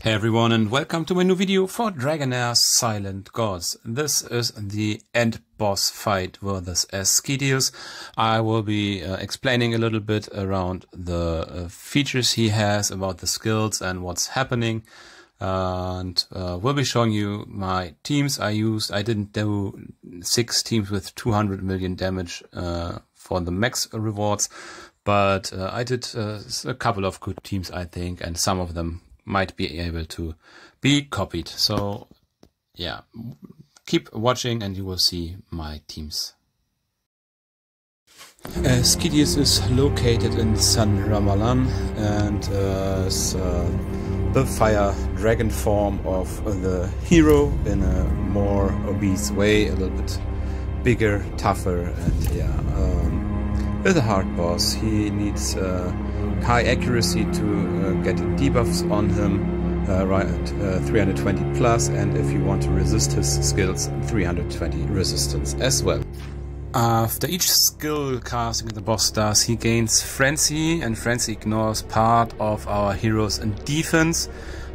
Hey everyone, and welcome to my new video for DragonHeir Silent Gods. This is the end boss fight versus Asclepius. I will be explaining a little bit around the features he has, about the skills and what's happening. And we'll be showing you my teams I used. I didn't do 6 teams with 200 million damage for the max rewards, but I did a couple of good teams, I think, and some of them might be able to be copied. So yeah, keep watching and you will see my teams. Asclepius is located in San Ramalan and is the fire dragon form of the hero in a more obese way, a little bit bigger, tougher, and yeah, with a hard boss. He needs high accuracy to get debuffs on him, right at 320 plus, and if you want to resist his skills, 320 resistance as well. After each skill casting the boss does, he gains Frenzy, and Frenzy ignores part of our hero's defense,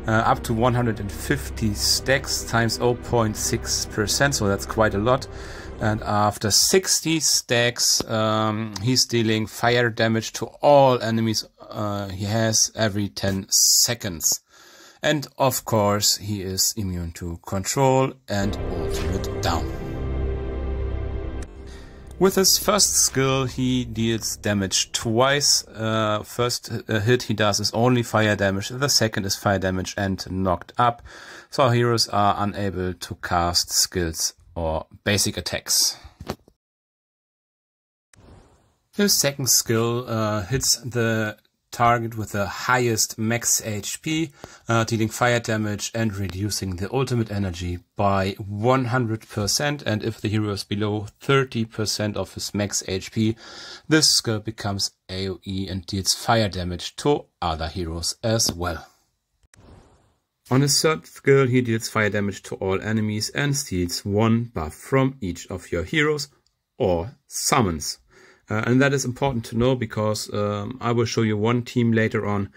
up to 150 stacks times 0.6%, so that's quite a lot. And after 60 stacks, he's dealing fire damage to all enemies he has every 10 seconds. And of course, he is immune to control and ultimate down. With his first skill, he deals damage twice. First hit he does is only fire damage, the second is fire damage and knocked up. So our heroes are unable to cast skills or basic attacks. His second skill hits the target with the highest max HP, dealing fire damage and reducing the ultimate energy by 100%, and if the hero is below 30% of his max HP, this skill becomes AoE and deals fire damage to other heroes as well. On his third skill, he deals fire damage to all enemies and steals 1 buff from each of your heroes or summons. And that is important to know because I will show you one team later on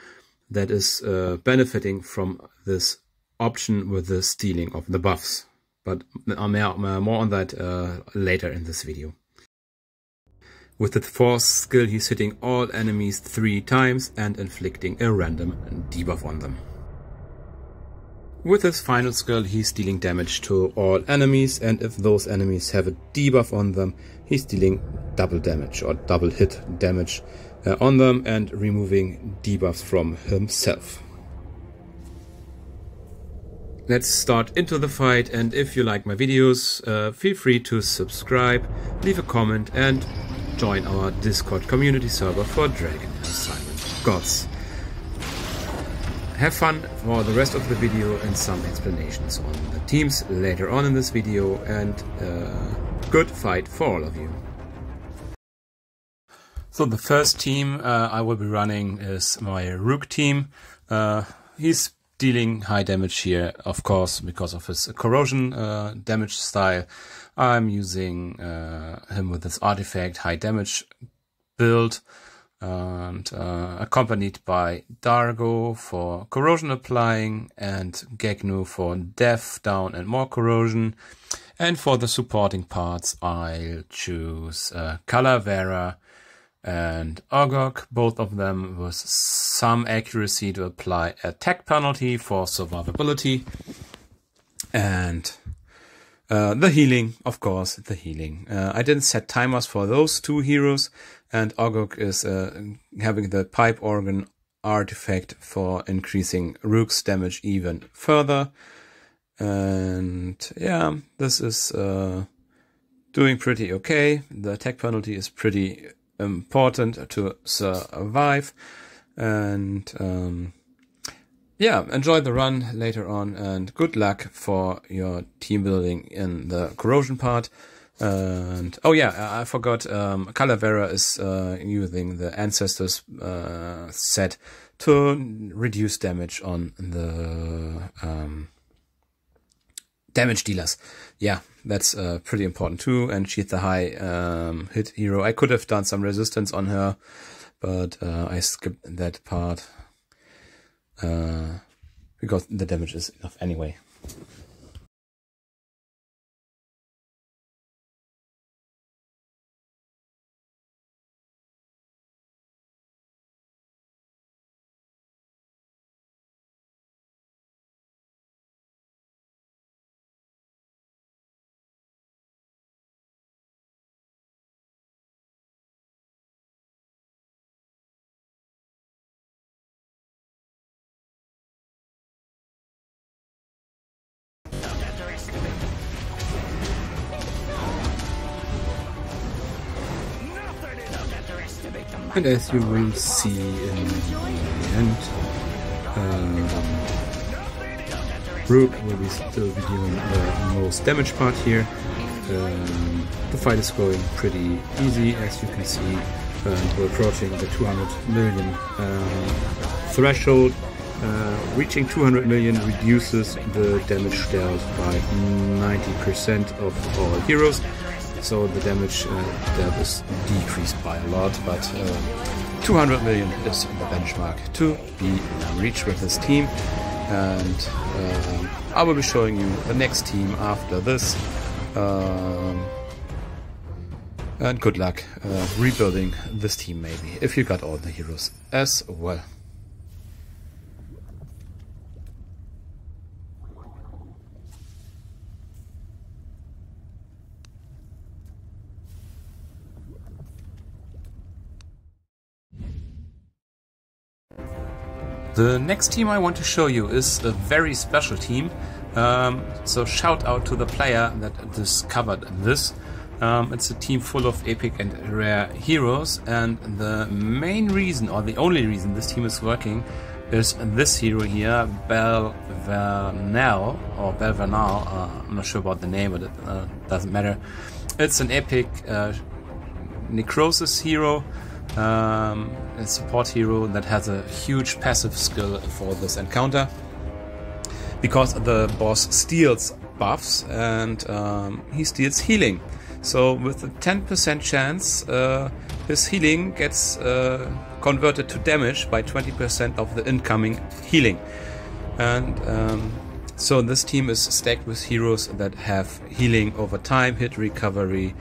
that is benefiting from this option with the stealing of the buffs. But more on that later in this video. With the fourth skill, he's hitting all enemies 3 times and inflicting a random debuff on them. With his final skill, he's dealing damage to all enemies, and if those enemies have a debuff on them, he's dealing double damage or double hit damage on them and removing debuffs from himself. Let's start into the fight, and if you like my videos, feel free to subscribe, leave a comment and join our Discord community server for DragonHeir Silent Gods. Have fun for the rest of the video and some explanations on the teams later on in this video, and good fight for all of you. So the first team I will be running is my Rook team. He's dealing high damage here, of course, because of his corrosion damage style. I'm using him with his artifact high damage build, and accompanied by Dargo for corrosion applying and Gegnu for death, down and more corrosion. And for the supporting parts, I'll choose Calavera and Ogok, both of them with some accuracy to apply attack penalty for survivability. And the healing, of course, the healing. I didn't set timers for those 2 heroes, and Ogok is having the pipe organ artifact for increasing Rook's damage even further. And yeah, this is doing pretty okay. The attack penalty is pretty important to survive. And yeah, enjoy the run later on, and good luck for your team building in the corrosion part. And oh yeah, I forgot, Calavera is using the Ancestors set to reduce damage on the damage dealers. Yeah, that's pretty important too, and she's the high hit hero. I could have done some resistance on her, but I skipped that part. because the damage is enough anyway. And as you will see in the end, Rook will be still be doing the most damage part here. The fight is going pretty easy, as you can see. We're approaching the 200 million threshold. Reaching 200 million reduces the damage dealt by 90% of all heroes. So the damage dealt is decreased by a lot, but 200 million is the benchmark to be reached with this team. And I will be showing you the next team after this. And good luck rebuilding this team, maybe, if you got all the heroes as well. The next team I want to show you is a very special team, so shout out to the player that discovered this. It's a team full of epic and rare heroes, and the main reason, or the only reason this team is working, is this hero here, Belvernal, or Belvernal, I'm not sure about the name, but it doesn't matter. It's an epic necrosis hero. A support hero that has a huge passive skill for this encounter, because the boss steals buffs and he steals healing. So with a 10% chance his healing gets converted to damage by 20% of the incoming healing. And so this team is stacked with heroes that have healing over time, hit recovery,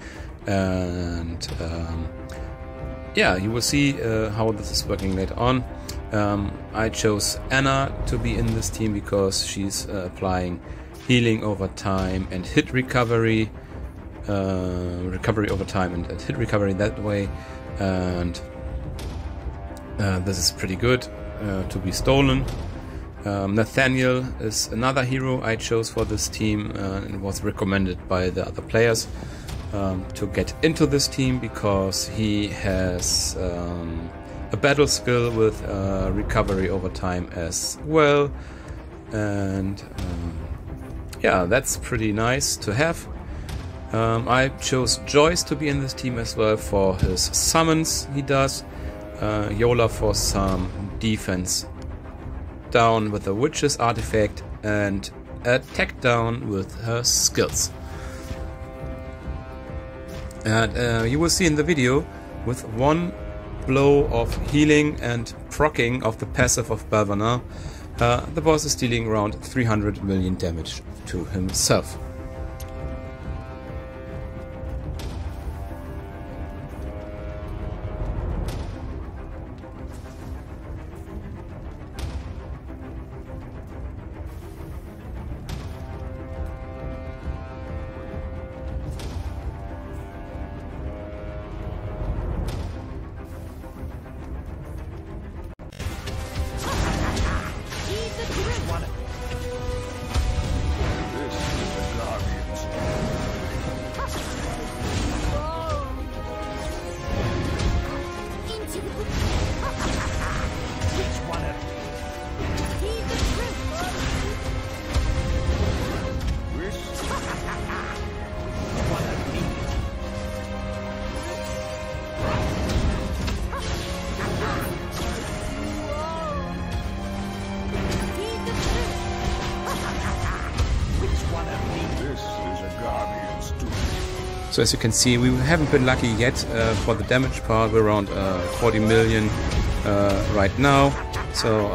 and yeah, you will see how this is working later on. I chose Anna to be in this team because she's applying healing over time and hit recovery, recovery over time and hit recovery that way. And this is pretty good to be stolen. Nathaniel is another hero I chose for this team and was recommended by the other players to get into this team because he has a battle skill with recovery over time as well, and yeah, that's pretty nice to have. I chose Joyce to be in this team as well for his summons he does, Yola for some defense down with the Witch's artifact, and attack down with her skills. And you will see in the video, with one blow of healing and proccing of the passive of Belvernal, the boss is dealing around 300 million damage to himself. So as you can see, we haven't been lucky yet for the damage part. We're around 40 million right now. So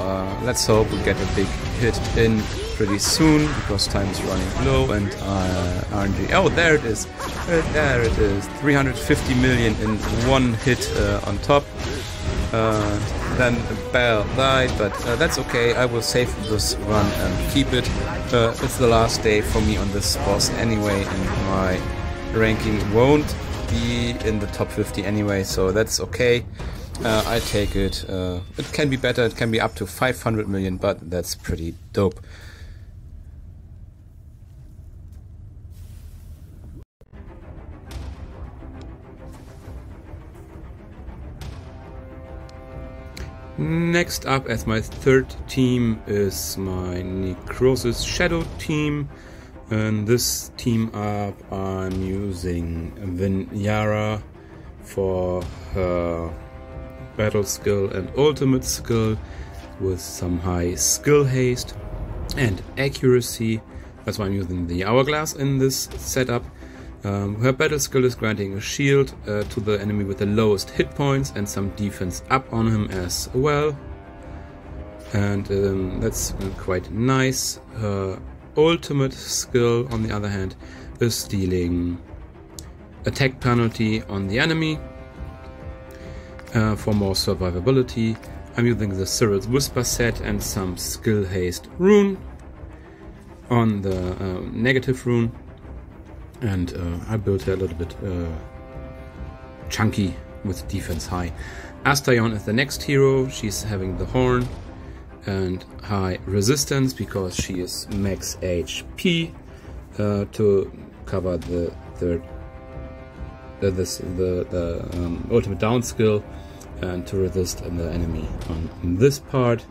let's hope we get a big hit in pretty soon, because time is running low and RNG. Oh, there it is. There it is. 350 million in one hit on top. Then Bell died, but that's okay. I will save this run and keep it. It's the last day for me on this boss anyway, and my ranking won't be in the top 50 anyway, so that's okay. I take it. It can be better. It can be up to 500 million, but that's pretty dope. Next up as my third team is my Necrosis Shadow team, and this team up I'm using Vinyara for her battle skill and ultimate skill with some high skill haste and accuracy. That's why I'm using the Hourglass in this setup. Her battle skill is granting a shield to the enemy with the lowest hit points and some defense up on him as well. And that's quite nice. Her ultimate skill, on the other hand, is dealing attack penalty on the enemy for more survivability. I'm using the Cyril's Whisper set and some skill haste rune on the negative rune. And I built her a little bit chunky with defense high. Astarion is the next hero. She's having the horn and high resistance because she is max HP to cover the ultimate down skill and to resist the enemy on this part.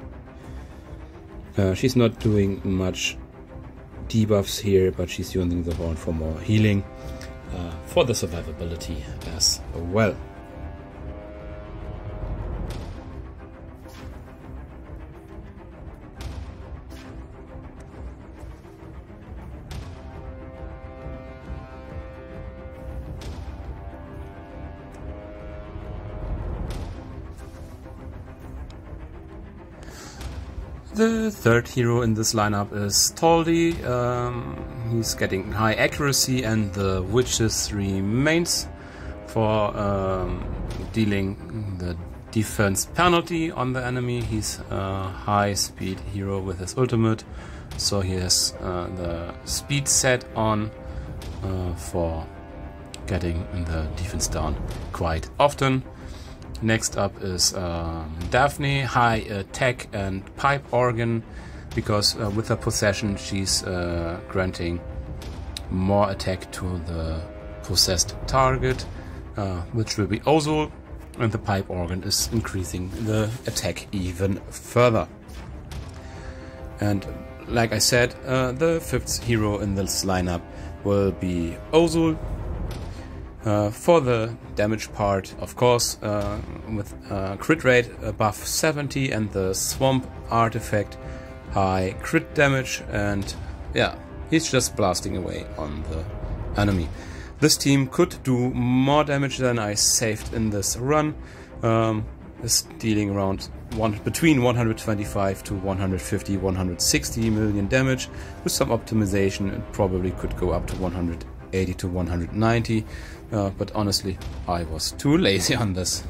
She's not doing much debuffs here, but she's using the horn for more healing for the survivability as well. The third hero in this lineup is Toldi. He's getting high accuracy and the Witch's remains for dealing the defense penalty on the enemy. He's a high speed hero with his ultimate, so he has the speed set on for getting the defense down quite often. Next up is Daphne, high attack and pipe organ, because with her possession she's granting more attack to the possessed target, which will be Ozul, and the pipe organ is increasing the attack even further. And like I said, the fifth hero in this lineup will be Ozul. For the damage part, of course, with crit rate above 70 and the swamp artifact, high crit damage, and yeah, he's just blasting away on the enemy. This team could do more damage than I saved in this run. Is dealing around between 125 to 150, 160 million damage. With some optimization, it probably could go up to 180 to 190. But honestly, I was too lazy on this.